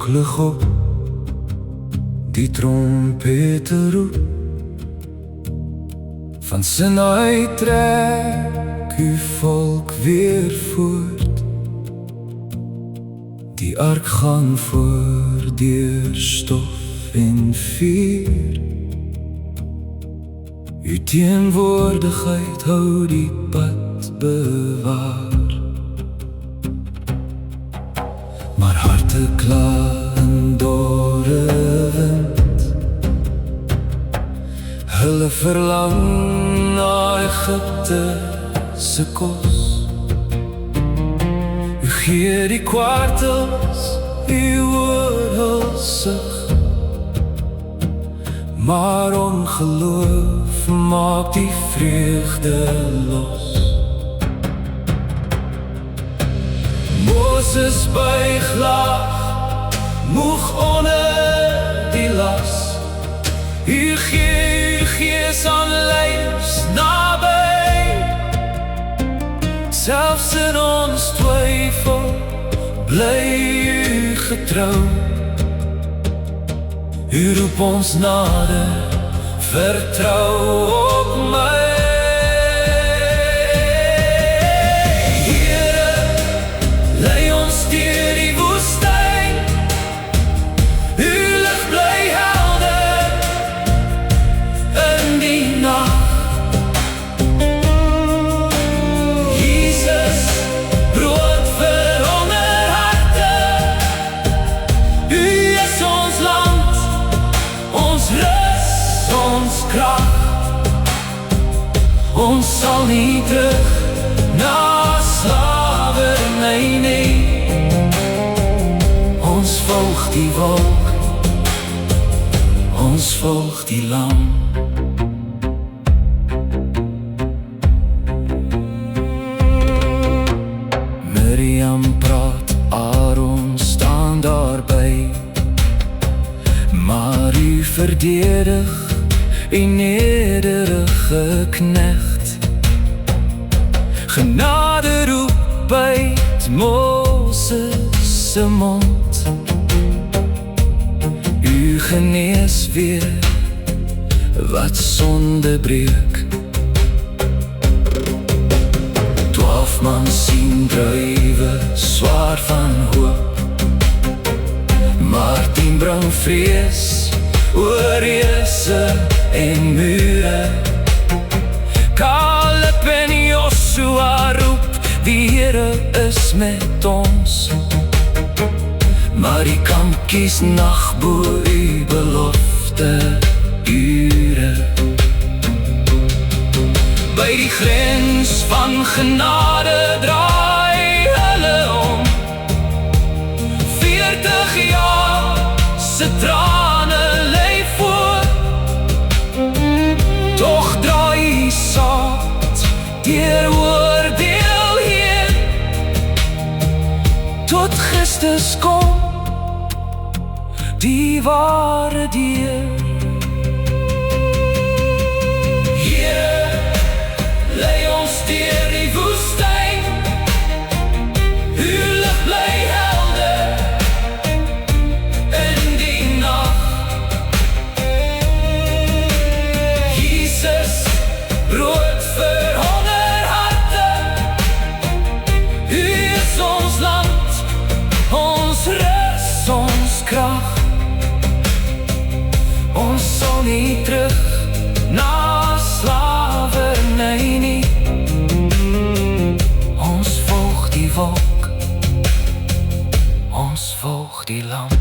lig op, die trompete roep. Van sin uit trek uw volk weer voort. Die ark gaan voor deur stof en vuur. Uw teenwoordigheid hou die pad bewaar. Maar harte kla in dorre wind. Hulle verlang na Egypte se kos. U gee die kwartels, u oorhulsig. Maar ongeloof maak die vreugde los. Moses buig laag, moeg onder die las. U gee uw gees aan leiders nabij. Selfs in ons twyfel bly u getrou. U roep ons nader, vertrou op my. Ons sal nie terug na slavernij nie. Ons volg die wolk, ons volg die lam. Miriam praat, Aaron staan daarby. Maar u verdedig een nederige knecht. Genade roep uit Moses se mond. U genees weer wat sonde breek. 12 man sien druiwe swaar van hoop. Maar 10 bring vrees oor reëse en mure. Caleb en Joshua roep, die Here is met ons. Maar die kamp kies nag bo u belofte ure. By die grens van genade draai hulle om. 40 jaar se trane lê voor. Toch draai saad deur oordeel heen, tot Christus kom, die ware Dier. Here, lei ons deur die woestyn, uw lig bly helder in die nacht. Jesus, brood vir honger harte, u is ons land, ons rus, ons krag. Ons sal nie terug na slavernij nie. Ons volg die wolk, ons volg die lam.